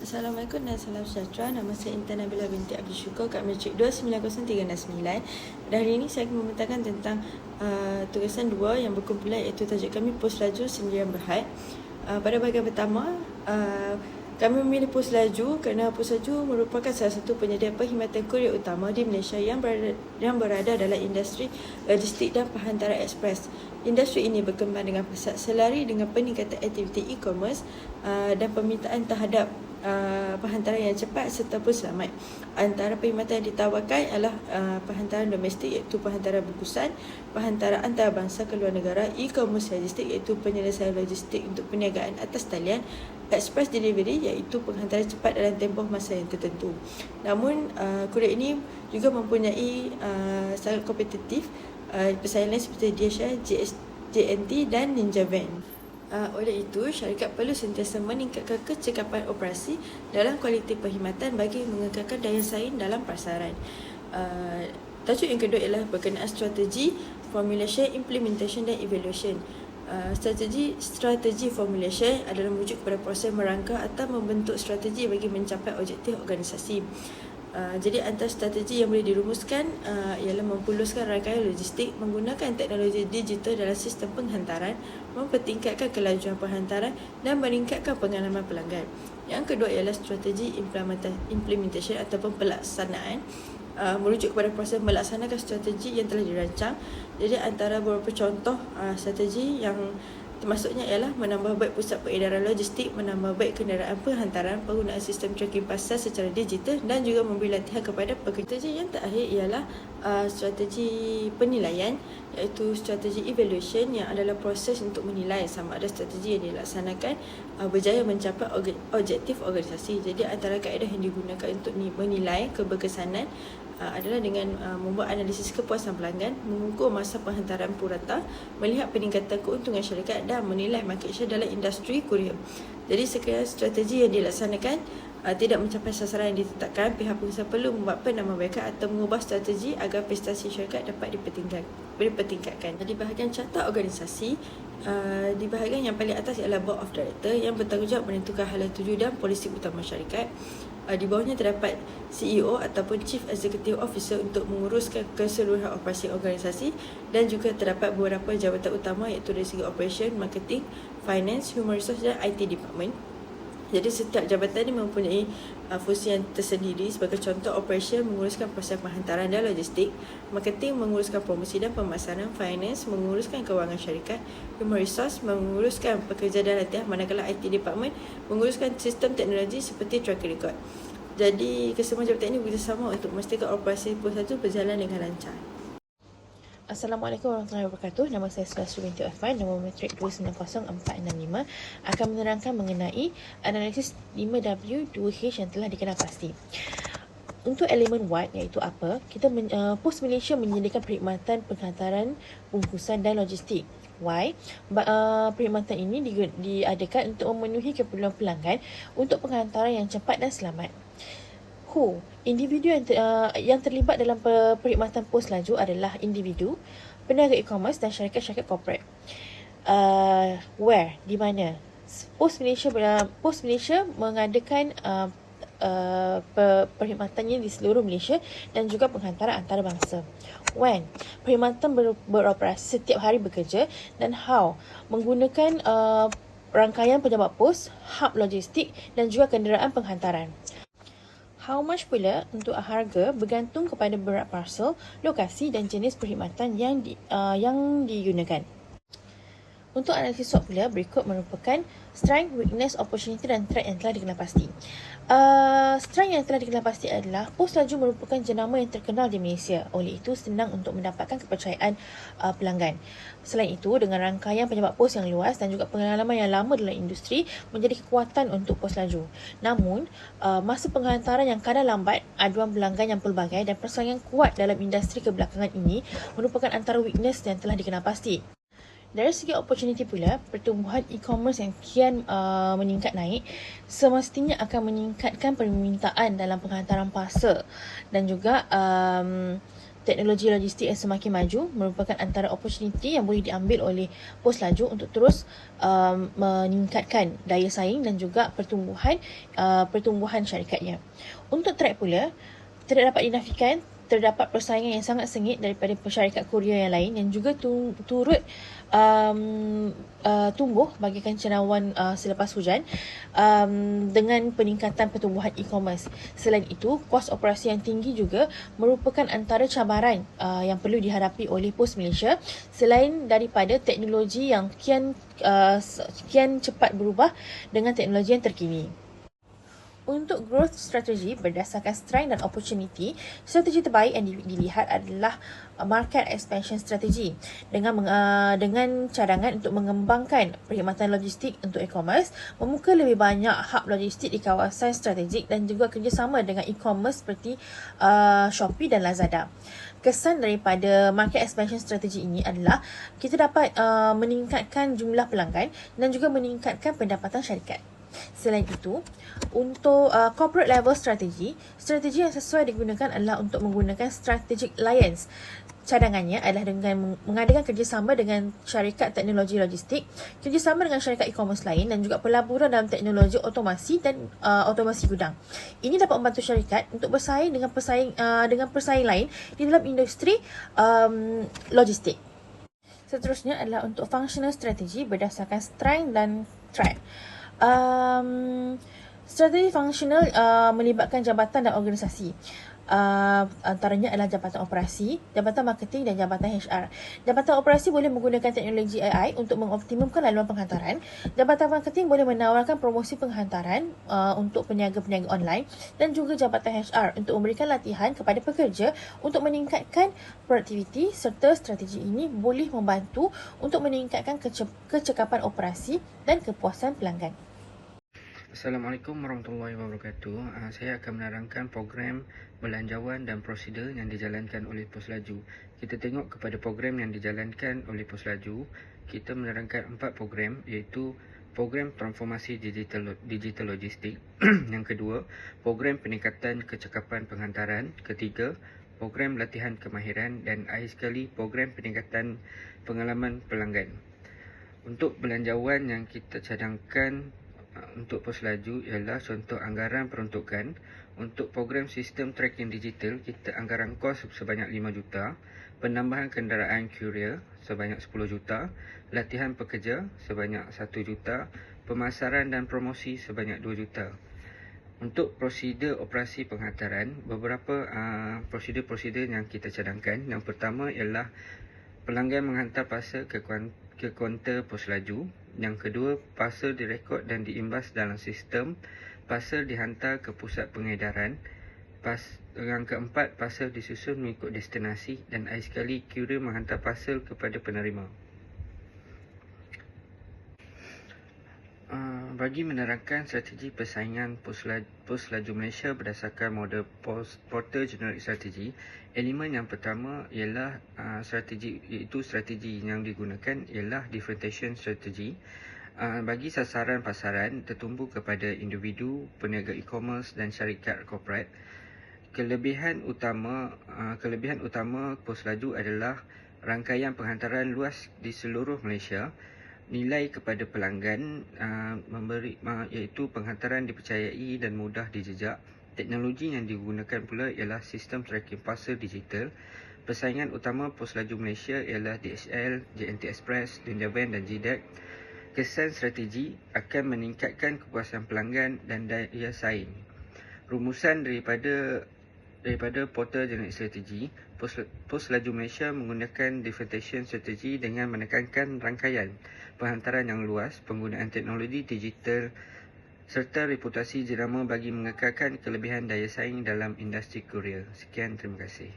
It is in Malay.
Assalamualaikum dan salam sejahtera. Nama saya Intan Nabila binti Abdul Syukur, Kak Matrix 290369. Dan hari ini saya akan membentangkan tentang tugasan 2 yang berkumpulan, iaitu tajuk kami Pos Laju Sendirian Berhad. Pada bahagian pertama, kami memilih pos laju kerana pos laju merupakan salah satu penyedia perkhidmatan kurier utama di Malaysia yang berada dalam industri logistik dan penghantaran ekspres. Industri ini berkembang dengan pesat selari dengan peningkatan aktiviti e-commerce dan permintaan terhadap penghantaran yang cepat serta pun selamat. Antara perkhidmatan yang ditawarkan adalah penghantaran domestik, iaitu penghantaran bungkusan, penghantaran antarabangsa ke luar negara, e-commerce logistik, iaitu penyelesaian logistik untuk perniagaan atas talian, express delivery, iaitu penghantaran cepat dalam tempoh masa yang tertentu. Namun kurier ini juga mempunyai sangat kompetitif persaingan seperti DHL, JNT dan Ninja Van. Oleh itu, syarikat perlu sentiasa meningkatkan kecekapan operasi dalam kualiti perkhidmatan bagi mengekalkan daya saing dalam pasaran. Tajuk yang kedua ialah berkenaan strategi, formulation, implementation dan evaluation. Strategi formulation adalah merujuk kepada proses merangka atau membentuk strategi bagi mencapai objektif organisasi. Jadi antara strategi yang boleh dirumuskan ialah mempuluskan rangkaian logistik, menggunakan teknologi digital dalam sistem penghantaran, mempertingkatkan kelajuan penghantaran dan meningkatkan pengalaman pelanggan. Yang kedua ialah strategi implementation ataupun pelaksanaan, merujuk kepada proses melaksanakan strategi yang telah dirancang. Jadi antara beberapa contoh strategi yang termasuknya ialah menambah baik pusat peredaran logistik, menambah baik kenderaan penghantaran, penggunaan sistem tracking pasar secara digital dan juga memberi latihan kepada pekerja. Strategi yang terakhir ialah strategi penilaian, iaitu strategi evaluation yang adalah proses untuk menilai sama ada strategi yang dilaksanakan berjaya mencapai objektif organisasi. Jadi antara kaedah yang digunakan untuk menilai keberkesanan adalah dengan membuat analisis kepuasan pelanggan, mengukur masa penghantaran purata, melihat peningkatan keuntungan syarikat dan menilai market share dalam industri kurier. Jadi sekiranya strategi yang dilaksanakan tidak mencapai sasaran yang ditetapkan, pihak pengusaha perlu membuat penambahbaikan atau mengubah strategi agar prestasi syarikat dapat dipertingkatkan. Di bahagian carta organisasi, di bahagian yang paling atas ialah Board of Director yang bertanggungjawab menentukan hala tuju dan polisi utama syarikat. Di bawahnya terdapat CEO ataupun Chief Executive Officer untuk menguruskan keseluruhan operasi organisasi, dan juga terdapat beberapa jabatan utama, iaitu dari segi operation, marketing, finance, human resource dan IT department. Jadi setiap jabatan ini mempunyai fungsi yang tersendiri. Sebagai contoh, operation menguruskan proses penghantaran dan logistik, marketing menguruskan promosi dan pemasaran, finance menguruskan kewangan syarikat, human resource menguruskan pekerja dan latihan, manakala IT department menguruskan sistem teknologi seperti track record. Jadi kesemua jabatan ini bekerjasama untuk memastikan operasi pos laju berjalan dengan lancar. Assalamualaikum warahmatullahi wabarakatuh. Nama saya Sulastri binti Uthman, nombor matrik 290465, akan menerangkan mengenai analisis 5W2H yang telah dikenal pasti. Untuk elemen what, iaitu apa, kita Pos Malaysia menyediakan perkhidmatan penghantaran bungkusan dan logistik. Why? Perkhidmatan ini diadakan untuk memenuhi keperluan pelanggan untuk penghantaran yang cepat dan selamat. Who? Individu yang terlibat dalam perkhidmatan pos laju adalah individu, peniaga e-commerce dan syarikat-syarikat korporat. Where? Di mana? Pos Malaysia mengadakan perkhidmatannya di seluruh Malaysia dan juga penghantaran antarabangsa. When? Perkhidmatan beroperasi setiap hari bekerja. Dan how? Menggunakan rangkaian pejabat pos, hub logistik dan juga kenderaan penghantaran. How much pula untuk harga bergantung kepada berat parcel, lokasi dan jenis perkhidmatan yang digunakan. Untuk analisis SWOT pula, berikut merupakan strength, weakness, opportunity dan threat yang telah dikenal pasti. Strength yang telah dikenal pasti adalah pos laju merupakan jenama yang terkenal di Malaysia. Oleh itu, senang untuk mendapatkan kepercayaan pelanggan. Selain itu, dengan rangkaian pejabat pos yang luas dan juga pengalaman yang lama dalam industri menjadi kekuatan untuk pos laju. Namun, masa penghantaran yang kadang lambat, aduan pelanggan yang pelbagai dan persaingan kuat dalam industri kebelakangan ini merupakan antara weakness yang telah dikenal pasti. Dari segi opportunity pula, pertumbuhan e-commerce yang kian meningkat naik semestinya akan meningkatkan permintaan dalam penghantaran parcel dan juga teknologi logistik yang semakin maju merupakan antara opportunity yang boleh diambil oleh pos laju untuk terus meningkatkan daya saing dan juga pertumbuhan syarikatnya. Untuk track pula, tidak dapat dinafikan terdapat persaingan yang sangat sengit daripada syarikat Korea yang lain yang juga turut tumbuh bagaikan cendawan selepas hujan dengan peningkatan pertumbuhan e-commerce. Selain itu, kos operasi yang tinggi juga merupakan antara cabaran yang perlu dihadapi oleh Pos Malaysia selain daripada teknologi yang kian cepat berubah dengan teknologi yang terkini. Untuk growth strategy berdasarkan strength dan opportunity, strategi terbaik yang dilihat adalah market expansion strategy dengan cadangan untuk mengembangkan perkhidmatan logistik untuk e-commerce, membuka lebih banyak hub logistik di kawasan strategik dan juga kerjasama dengan e-commerce seperti Shopee dan Lazada. Kesan daripada market expansion strategy ini adalah kita dapat meningkatkan jumlah pelanggan dan juga meningkatkan pendapatan syarikat. Selain itu, untuk corporate level strategi yang sesuai digunakan adalah untuk menggunakan strategic alliance. Cadangannya adalah dengan mengadakan kerjasama dengan syarikat teknologi logistik, kerjasama dengan syarikat e-commerce lain dan juga pelaburan dalam teknologi otomasi dan otomasi gudang. Ini dapat membantu syarikat untuk bersaing dengan pesaing lain di dalam industri logistik. Seterusnya adalah untuk functional strategy berdasarkan strength dan track. Strategi fungsional melibatkan jabatan dan organisasi. Antaranya adalah jabatan operasi, jabatan marketing dan jabatan HR. Jabatan operasi boleh menggunakan teknologi AI untuk mengoptimumkan laluan penghantaran. Jabatan marketing boleh menawarkan promosi penghantaran untuk peniaga-peniaga online, dan juga jabatan HR untuk memberikan latihan kepada pekerja untuk meningkatkan produktiviti, serta strategi ini boleh membantu untuk meningkatkan kecekapan operasi dan kepuasan pelanggan. Assalamualaikum warahmatullahi wabarakatuh. Saya akan menerangkan program belanjawan dan prosedur yang dijalankan oleh Pos Laju. Kita tengok kepada program yang dijalankan oleh Pos Laju. Kita menerangkan 4 program, iaitu program transformasi digital logistik. Yang kedua, program peningkatan kecekapan penghantaran. Ketiga, program latihan kemahiran. Dan akhir sekali, program peningkatan pengalaman pelanggan. Untuk belanjawan yang kita cadangkan untuk Pos Laju ialah contoh anggaran peruntukan. Untuk program sistem tracking digital, kita anggaran kos sebanyak 5 juta, penambahan kenderaan courier sebanyak 10 juta, latihan pekerja sebanyak 1 juta, pemasaran dan promosi sebanyak 2 juta. Untuk prosedur operasi penghantaran, beberapa prosedur yang kita cadangkan. Yang pertama ialah pelanggan menghantar parcel ke kaunter Pos Laju. Yang kedua, parcel direkod dan diimbas dalam sistem. Parcel dihantar ke pusat pengedaran. Yang keempat, parcel disusun mengikut destinasi. Dan akhir sekali, courier menghantar parcel kepada penerima. Bagi menerangkan strategi persaingan Pos Laju Malaysia berdasarkan model Porter Generic Strategy, elemen yang pertama ialah strategi yang digunakan ialah differentiation strategy. Bagi sasaran pasaran tertumpu kepada individu, peniaga e-commerce dan syarikat korporat. Kelebihan utama Pos Laju adalah rangkaian penghantaran luas di seluruh Malaysia. Nilai kepada pelanggan iaitu penghantaran dipercayai dan mudah dijejak. Teknologi yang digunakan pula ialah sistem tracking parcel digital. Persaingan utama Pos Laju Malaysia ialah DHL, JNT Express, Dunjavan dan GDAC. Kesan strategi akan meningkatkan kepuasan pelanggan dan daya saing. Rumusan daripada Porter Generic Strategy, Pos Laju Malaysia menggunakan differentiation strategy dengan menekankan rangkaian penghantaran yang luas, penggunaan teknologi digital serta reputasi jenama bagi mengekalkan kelebihan daya saing dalam industri kurier. Sekian, terima kasih.